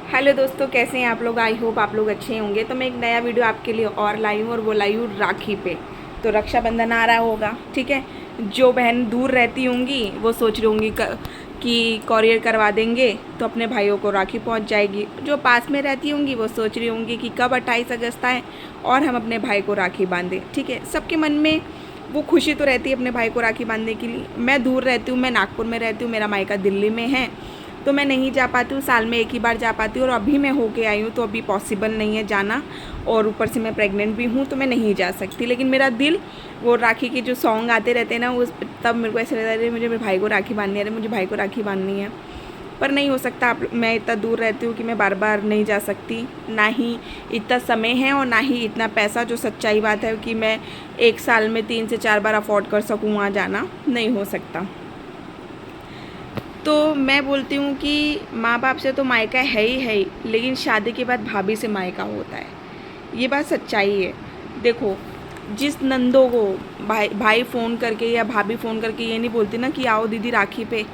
Hello दोस्तों, कैसे हैं आप लोग। आई होप आप लोग अच्छे होंगे। तो मैं एक नया वीडियो आपके लिए और लाई हूँ और वो लाई हूँ राखी पे। तो रक्षाबंधन आ रहा होगा, ठीक है। जो बहन दूर रहती होंगी वो सोच रही होंगी कि कॉरियर करवा देंगे तो अपने भाइयों को राखी पहुंच जाएगी। जो पास में रहती होंगी वो सोच रही होंगी कि कब 28 अगस्त आए और हम अपने भाई को राखी बांधें, ठीक है। सबके मन में वो खुशी तो रहती है अपने भाई को राखी बांधने के लिए। मैं दूर रहती हूँ, मैं नागपुर में रहती हूँ, मेरा मायका दिल्ली में है, तो मैं नहीं जा पाती हूँ। साल में एक ही बार जा पाती हूँ और अभी मैं होके आई हूँ तो अभी पॉसिबल नहीं है जाना। और ऊपर से मैं प्रेग्नेंट भी हूँ तो मैं नहीं जा सकती। लेकिन मेरा दिल, वो राखी के जो सॉन्ग आते रहते हैं ना, उस तब मेरे को ऐसा लगता है मुझे मेरे भाई को राखी बांधनी है, मुझे भाई को राखी बांधनी है। पर नहीं हो सकता। आप, मैं इतना दूर रहती हूँ कि मैं बार बार नहीं जा सकती। ना ही इतना समय है और ना ही इतना पैसा। जो सच्चाई बात है कि मैं एक साल में 3 से 4 बार अफोर्ड कर सकूँ वहाँ जाना, नहीं हो सकता। तो मैं बोलती हूँ कि माँ बाप से तो मायका है ही, लेकिन शादी के बाद भाभी से मायका होता है। ये बात सच्चाई है। देखो, जिस नंदों को भाई फ़ोन करके या भाभी फ़ोन करके ये नहीं बोलती ना कि आओ दीदी राखी पे,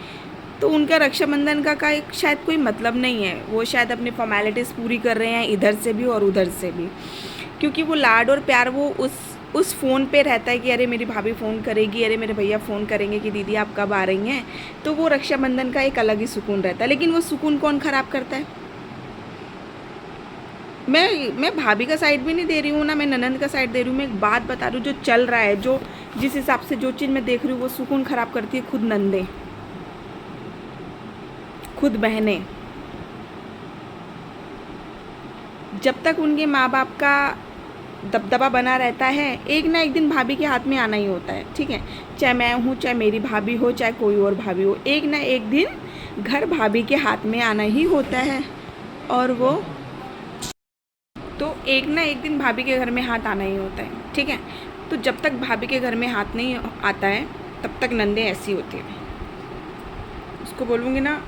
तो उनका रक्षाबंधन का एक शायद कोई मतलब नहीं है। वो शायद अपनी फॉर्मेलिटीज़ पूरी कर रहे हैं, इधर से भी और उधर से भी। क्योंकि वो लाड और प्यार वो उस फ़ोन पे रहता है कि अरे मेरी भाभी फ़ोन करेगी, अरे मेरे भैया फ़ोन करेंगे कि दीदी आप कब आ रही हैं। तो वो रक्षाबंधन का एक अलग ही सुकून रहता है। लेकिन वो सुकून कौन ख़राब करता है। मैं भाभी का साइड भी नहीं दे रही हूँ ना, मैं ननंद का साइड दे रही हूँ। मैं एक बात बता रही हूँ, जो चल रहा है, जो जिस हिसाब से जो चीज़ मैं देख रही हूँ, वो सुकून ख़राब करती है खुद नंदें, खुद बहनें। जब तक उनके माँ बाप का दबदबा बना रहता है, एक ना एक दिन भाभी के हाथ में आना ही होता है, ठीक है। चाहे मैं हूँ, चाहे मेरी भाभी हो, चाहे कोई और भाभी हो, एक ना एक दिन घर भाभी के हाथ में आना ही होता है। और वो तो एक ना एक दिन भाभी के घर में हाथ आना ही होता है, ठीक है। तो जब तक भाभी के घर में हाथ नहीं आता है तब तक नंदे ऐसी होती है। उसको बोलूँगी ना,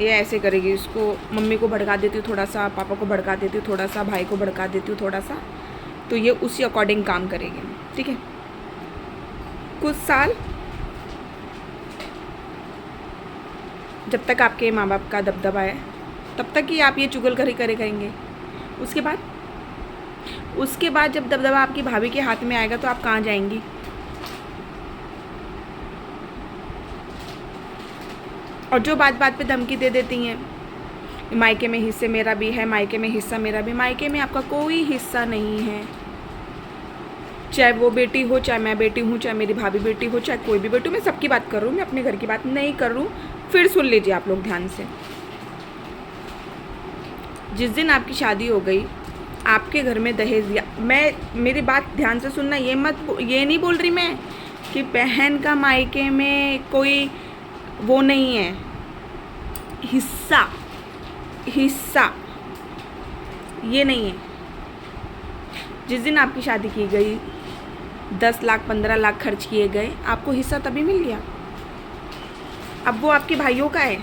ये ऐसे करेगी, उसको मम्मी को भड़का देती हूँ थोड़ा सा, पापा को भड़का देती हूँ थोड़ा सा, भाई को भड़का देती हूँ थोड़ा सा, तो ये उसी अकॉर्डिंग काम करेगी, ठीक है। कुछ साल जब तक आपके माँ बाप का दबदबा है तब तक ही आप ये चुगलखोरी करेंगे। उसके बाद जब दबदबा आपकी भाभी के हाथ में आएगा तो आप कहाँ जाएंगी। और जो बात बात पे धमकी दे देती हैं, मायके में हिस्से मेरा भी है, मायके में हिस्सा मेरा भी। मायके में आपका कोई हिस्सा नहीं है। चाहे वो बेटी हो, चाहे मैं बेटी हूँ, चाहे मेरी भाभी बेटी हो, चाहे कोई भी बेटी हो। मैं सबकी बात कर रही हूँ, मैं अपने घर की बात नहीं कर रही हूँ। फिर सुन लीजिए आप लोग ध्यान से। जिस दिन आपकी शादी हो गई, आपके घर में दहेज दिया, मेरी बात ध्यान से सुनना। ये नहीं बोल रही मैं कि बहन का मायके में कोई वो नहीं है, हिस्सा ये नहीं है। जिस दिन आपकी शादी की गई, 10 लाख 15 लाख खर्च किए गए, आपको हिस्सा तभी मिल गया। अब वो आपके भाइयों का है,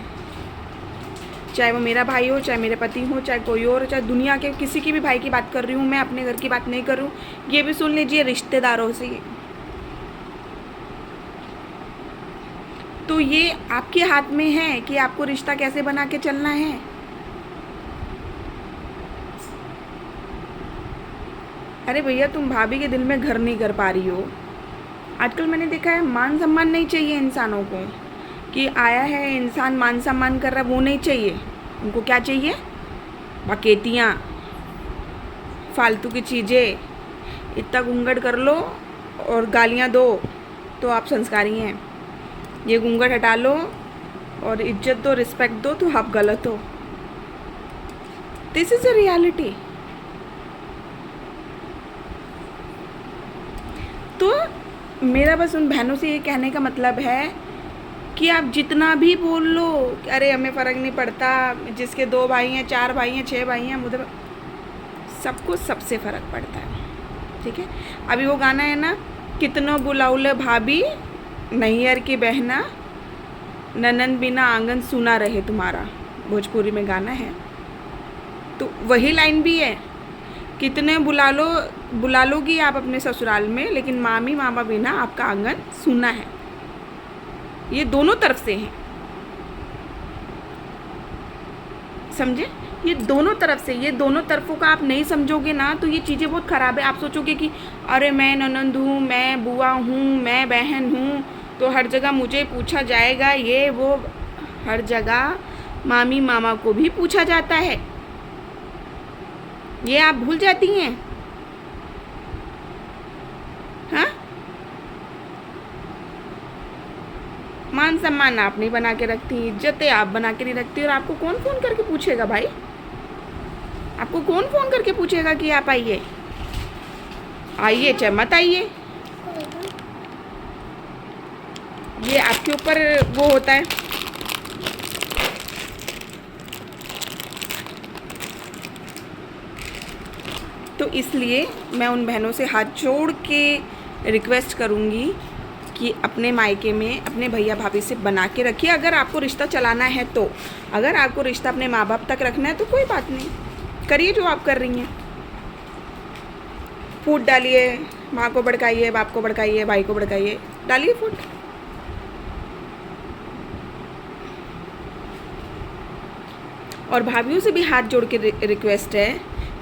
चाहे वो मेरा भाई हो, चाहे मेरे पति हो, चाहे कोई और, चाहे दुनिया के किसी की भी भाई की बात कर रही हूँ मैं, अपने घर की बात नहीं कर रही हूँ। ये भी सुन लीजिए, रिश्तेदारों से। तो ये आपके हाथ में है कि आपको रिश्ता कैसे बना के चलना है। अरे भैया, तुम भाभी के दिल में घर नहीं कर पा रही हो। आजकल मैंने देखा है, मान सम्मान नहीं चाहिए इंसानों को, कि आया है इंसान मान सम्मान कर रहा है, वो नहीं चाहिए। उनको क्या चाहिए? बकेतियाँ, फालतू की चीज़ें। इतना घूंघट कर लो और गालियाँ दो तो आप संस्कारी हैं। ये घूंघट हटा लो और इज्जत दो, रिस्पेक्ट दो, तो आप गलत हो। This is a reality. तो मेरा बस उन बहनों से ये कहने का मतलब है कि आप जितना भी बोल लो, अरे हमें फ़र्क नहीं पड़ता, जिसके 2 भाई हैं, 4 भाई हैं, 6 भाई हैं, मुझे सबको सबसे फ़र्क पड़ता है, ठीक है। अभी वो गाना है ना, कितनो बुलाउले भाभी नैहर की बहना, ननन बिना आंगन सुना रहे तुम्हारा, भोजपुरी में गाना है। तो वही लाइन भी है, कितने बुला लोगी आप अपने ससुराल में, लेकिन मामी मामा बिना आपका आंगन सूना है। ये दोनों तरफ से हैं। समझे? ये दोनों तरफ से, ये दोनों तरफों का आप नहीं समझोगे ना तो ये चीज़ें बहुत ख़राब है। आप सोचोगे कि अरे मैं ननंद हूँ, मैं बुआ हूँ, मैं बहन हूँ, तो हर जगह मुझे पूछा जाएगा, ये वो। हर जगह मामी मामा को भी पूछा जाता है, ये आप भूल जाती हैं। हाँ, मान सम्मान आप नहीं बना के रखती, इज्जतें आप बना के नहीं रखती, और आपको कौन फ़ोन करके पूछेगा भाई? आपको कौन फ़ोन करके पूछेगा कि आप आइए? आइए चाहे मत आइए, ये आपके ऊपर वो होता है। तो इसलिए मैं उन बहनों से हाथ जोड़ के रिक्वेस्ट करूँगी कि अपने मायके में अपने भैया भाभी से बना के रखिए। अगर आपको रिश्ता चलाना है तो, अगर आपको रिश्ता अपने माँ बाप तक रखना है तो कोई बात नहीं, करिए जो आप कर रही हैं। फूट डालिए, माँ को भड़काइए, बाप को भड़काइए, भाई को भड़काइए, डालिए फूट। और भाभीयों से भी हाथ जोड़ के रिक्वेस्ट है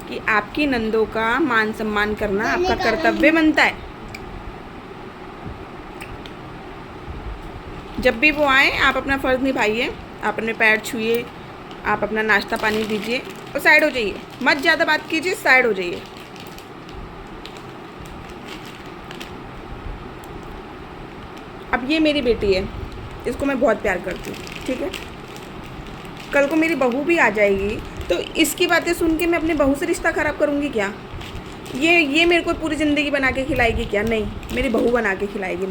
कि आपकी नंदों का मान सम्मान करना आपका कर्तव्य बनता है। जब भी वो आए आप अपना फ़र्ज़ निभाइए, आप अपने पैर छूइए, आप अपना नाश्ता पानी दीजिए और साइड हो जाइए, मत ज़्यादा बात कीजिए, साइड हो जाइए। अब ये मेरी बेटी है, इसको मैं बहुत प्यार करती हूँ, ठीक है? कल को मेरी बहू भी आ जाएगी तो इसकी बातें सुन के मैं अपने बहू से रिश्ता ख़राब करूँगी क्या? ये मेरे को पूरी ज़िंदगी बना के खिलाएगी क्या? नहीं, मेरी बहू बना के खिलाएगी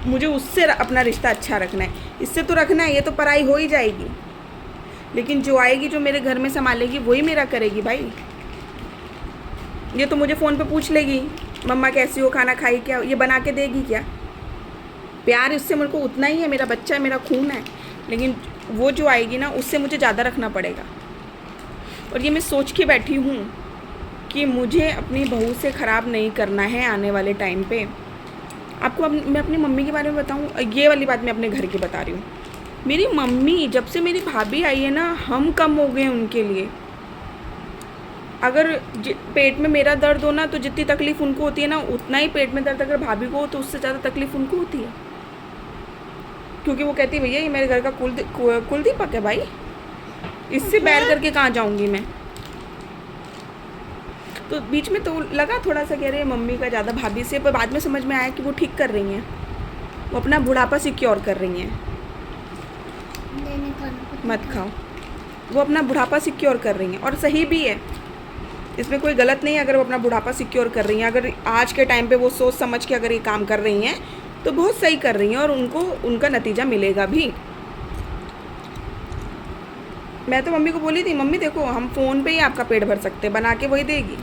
मुझे उससे अपना रिश्ता अच्छा रखना है। इससे तो रखना है, ये तो पराई हो ही जाएगी, लेकिन जो आएगी, जो मेरे घर में संभालेगी, वही मेरा करेगी भाई। ये तो मुझे फ़ोन पे पूछ लेगी, मम्मा कैसी हो, खाना खाई क्या? ये बना के देगी क्या? प्यार इससे मेरे को उतना ही है, मेरा बच्चा है, मेरा खून है, लेकिन वो जो आएगी ना उससे मुझे ज़्यादा रखना पड़ेगा। और ये मैं सोच के बैठी हूँ कि मुझे अपनी बहू से ख़राब नहीं करना है आने वाले टाइम पे। आपको मैं अपनी मम्मी के बारे में बताऊँ, ये वाली बात मैं अपने घर की बता रही हूँ। मेरी मम्मी, जब से मेरी भाभी आई है ना, हम कम हो गए उनके लिए। अगर पेट में मेरा दर्द हो ना तो जितनी तकलीफ़ उनको होती है ना, उतना ही पेट में दर्द अगर भाभी को हो तो उससे ज़्यादा तकलीफ़ उनको होती है, क्योंकि वो कहती है भैया ये मेरे घर का कुलदीपक है भाई, इससे बैर करके कहाँ जाऊँगी मैं। तो बीच में तो लगा थोड़ा सा, कह रहे मम्मी का ज़्यादा भाभी से, पर बाद में समझ में आया कि वो ठीक कर रही हैं, वो अपना बुढ़ापा सिक्योर कर रही हैं। मत खाओ, वो अपना बुढ़ापा सिक्योर कर रही हैं, और सही भी है, इसमें कोई गलत नहीं है अगर वो अपना बुढ़ापा सिक्योर कर रही हैं। अगर आज के टाइम पे वो सोच समझ के अगर ये काम कर रही हैं तो बहुत सही कर रही हैं, और उनको उनका नतीजा मिलेगा भी। मैं तो मम्मी को बोली थी, मम्मी देखो हम फ़ोन पे ही आपका पेट भर सकते हैं, बना के वही देगी,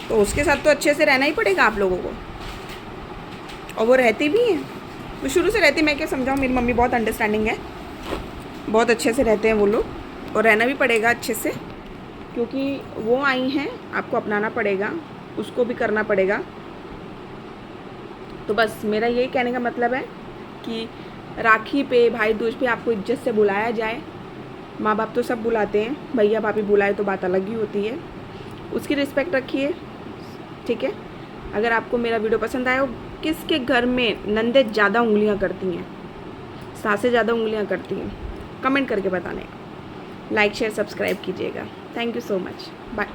तो उसके साथ तो अच्छे से रहना ही पड़ेगा आप लोगों को। और वो रहती भी हैं, वो शुरू से रहती, मैं क्या समझाऊँ, मेरी मम्मी बहुत अंडरस्टैंडिंग है, बहुत अच्छे से रहते हैं वो लोग, और रहना भी पड़ेगा अच्छे से, क्योंकि वो आई हैं, आपको अपनाना पड़ेगा, उसको भी करना पड़ेगा। तो बस मेरा यही कहने का मतलब है कि राखी पे, भाई दूज पे आपको इज्जत से बुलाया जाए। माँ बाप तो सब बुलाते हैं, भैया भाभी बुलाए तो बात अलग ही होती है, उसकी रिस्पेक्ट रखिए, ठीक है? अगर आपको मेरा वीडियो पसंद आया हो, किसके घर में नंदे ज़्यादा उंगलियां करती हैं, सासें ज़्यादा उंगलियां करती हैं, कमेंट करके बताने। लाइक शेयर सब्सक्राइब कीजिएगा। Thank you so much, bye.